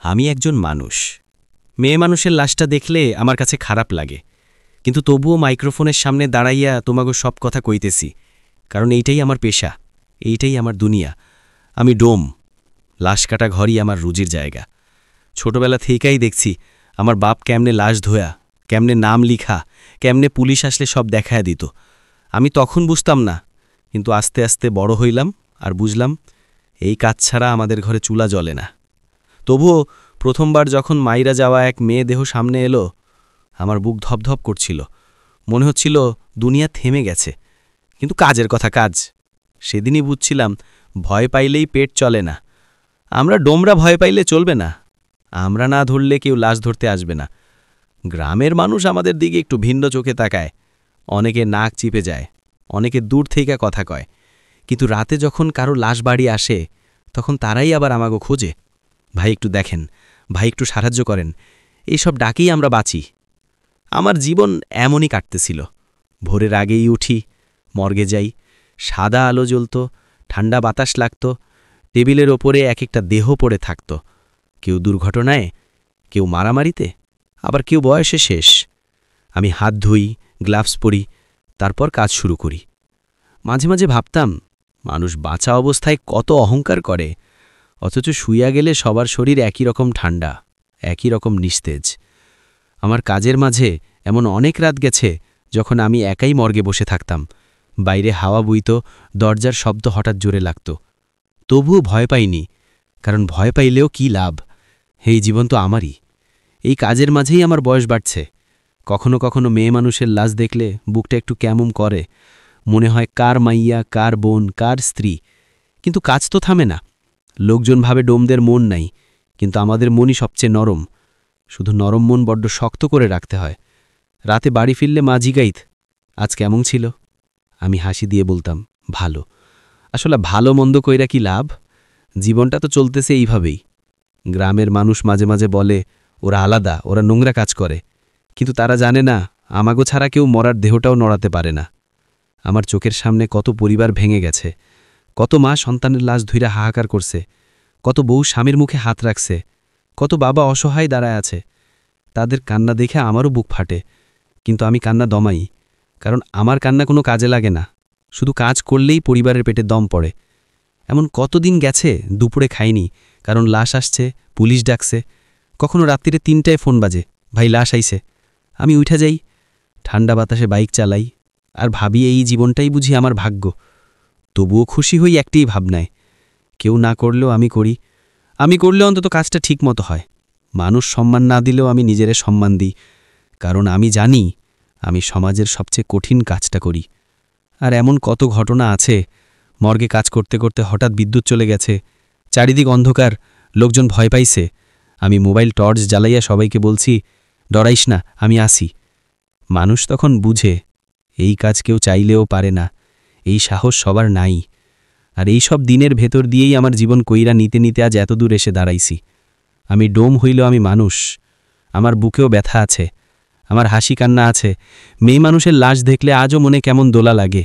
আমি একজন মানুষ। মেয়ে মানুষের লাশটা দেখলে আমার কাছে খারাপ লাগে, কিন্তু তবুও মাইক্রোফোনের সামনে দাঁড়াইয়া তোমাগো সব কথা কইতেছি, কারণ এইটাই আমার পেশা, এইটাই আমার দুনিয়া। আমি ডোম, লাশ কাটা ঘরই আমার রুজির জায়গা। ছোটবেলা থেকেই দেখছি আমার বাপ কেমনে লাশ ধোয়া, কেমনে নাম লিখা, কেমনে পুলিশ আসলে সব দেখায় দিত। আমি তখন বুঝতাম না, কিন্তু আস্তে আস্তে বড় হইলাম আর বুঝলাম এই কাজ ছাড়া আমাদের ঘরে চুলা জ্বলে না। তবুও প্রথমবার যখন মাইরা যাওয়া এক মেয়ে দেহ সামনে এলো, আমার বুক ধপধপ করছিল। মনে হচ্ছিল দুনিয়া থেমে গেছে, কিন্তু কাজের কথা কাজ। সেদিনই বুঝছিলাম ভয় পাইলেই পেট চলে না। আমরা ডোমরা ভয় পাইলে চলবে না, আমরা না ধরলে কেউ লাশ ধরতে আসবে না। গ্রামের মানুষ আমাদের দিকে একটু ভিন্ন চোখে তাকায়, অনেকে নাক চিপে যায়, অনেকে দূর থেকে কথা কয়, কিন্তু রাতে যখন কারো লাশ বাড়ি আসে তখন তারাই আবার আমাগো খোঁজে। ভাই একটু দেখেন, ভাই একটু সাহায্য করেন, এইসব ডাকেই আমরা বাঁচি। আমার জীবন এমনই কাটতেছিল। ভোরের আগেই উঠি, মর্গে যাই, সাদা আলো জ্বলত, ঠান্ডা বাতাস লাগত, টেবিলের ওপরে এক একটা দেহ পড়ে থাকত। কেউ দুর্ঘটনায়, কেউ মারামারিতে, আবার কেউ বয়সে শেষ। আমি হাত ধুই, গ্লাভস পরি, তারপর কাজ শুরু করি। মাঝে মাঝে ভাবতাম মানুষ বাঁচা অবস্থায় কত অহংকার করে, অথচ শুইয়া গেলে সবার শরীর একই রকম ঠান্ডা, একই রকম নিস্তেজ। আমার কাজের মাঝে এমন অনেক রাত গেছে যখন আমি একাই মর্গে বসে থাকতাম। বাইরে হাওয়া বইত, দরজার শব্দ হঠাৎ জোরে লাগত। তবুও ভয় পাইনি, কারণ ভয় পাইলেও কি লাভ? এই জীবন তো আমারই। এই কাজের মাঝেই আমার বয়স বাড়ছে। কখনো কখনো মেয়ে মানুষের লাশ দেখলে বুকটা একটু কেমন করে, মনে হয় কার মাইয়া, কার বোন, কার স্ত্রী। কিন্তু কাজ তো থামে না। লোকজন ভাবে ডোমদের মন নাই, কিন্তু আমাদের মনই সবচেয়ে নরম। শুধু নরম মন বড্ড শক্ত করে রাখতে হয়। রাতে বাড়ি ফিরলে মা জিগাইত, আজ কেমন ছিল? আমি হাসি দিয়ে বলতাম, ভালো। আসলে ভালো মন্দ কইরা কি লাভ? জীবনটা তো চলতেছে এইভাবেই। গ্রামের মানুষ মাঝে মাঝে বলে ওরা আলাদা, ওরা নোংরা কাজ করে, কিন্তু তারা জানে না আমাগো ছাড়া কেউ মরার দেহটাও নড়াতে পারে না। আমার চোখের সামনে কত পরিবার ভেঙে গেছে, কত মা সন্তানের লাশ ধুইরা হাহাকার করছে, কত বউ স্বামীর মুখে হাত রাখছে, কত বাবা অসহায় দাঁড়ায় আছে। তাদের কান্না দেখে আমারও বুক ফাটে, কিন্তু আমি কান্না দমাই, কারণ আমার কান্না কোনো কাজে লাগে না। শুধু কাজ করলেই পরিবারের পেটে দম পড়ে। এমন কতদিন গেছে দুপুরে খাইনি, কারণ লাশ আসছে, পুলিশ ডাকছে। কখনো রাত্রিরে ৩টায় ফোন বাজে, ভাই লাশ আইছে। আমি উঠা যাই, ঠান্ডা বাতাসে বাইক চালাই, আর ভাবি এই জীবনটাই বুঝি আমার ভাগ্য। তবুও খুশি হই একটিই ভাবনায়, কেউ না করলেও আমি করি। আমি করলে অন্তত কাজটা ঠিক মতো হয়। মানুষ সম্মান না দিলেও আমি নিজেরে সম্মান দিই, কারণ আমি জানি আমি সমাজের সবচেয়ে কঠিন কাজটা করি। আর এমন কত ঘটনা আছে, মর্গে কাজ করতে করতে হঠাৎ বিদ্যুৎ চলে গেছে, চারিদিক অন্ধকার, লোকজন ভয় পাইছে। আমি মোবাইল টর্চ জ্বালাইয়া সবাইকে বলছি, ডরাইস না, আমি আসি। মানুষ তখন বুঝে এই কাজ কেউ চাইলেও পারে না, এই সাহস সবার নাই। আর এই সব দিনের ভেতর দিয়েই আমার জীবন কইরা নিতে নিতে আজ এতদূর এসে দাঁড়াইছি। আমি ডোম হইলেও আমি মানুষ, আমার বুকেও ব্যথা আছে, আমার হাসি কান্না আছে। মেয়ে মানুষের লাশ দেখলে আজও মনে কেমন দোলা লাগে,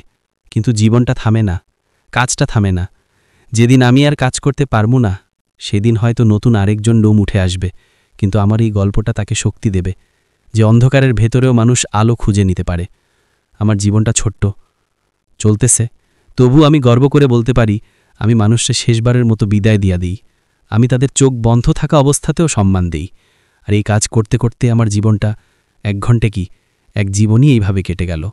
কিন্তু জীবনটা থামে না, কাজটা থামে না। যেদিন আমি আর কাজ করতে পারবো না, সেদিন হয়তো নতুন আরেকজন ডোম উঠে আসবে, কিন্তু আমার এই গল্পটা তাকে শক্তি দেবে যে অন্ধকারের ভেতরেও মানুষ আলো খুঁজে নিতে পারে। আমার জীবনটা ছোট্ট, চলতেছে, তবু আমি গর্ব করে বলতে পারি আমি মানুষকে শেষবারের মতো বিদায় দিয়া দিই। আমি তাদের চোখ বন্ধ থাকা অবস্থাতেও সম্মান দিই। আর এই কাজ করতে করতে আমার জীবনটা 1 ঘন্টা কি, 1 জীবনই এইভাবে কেটে গেল।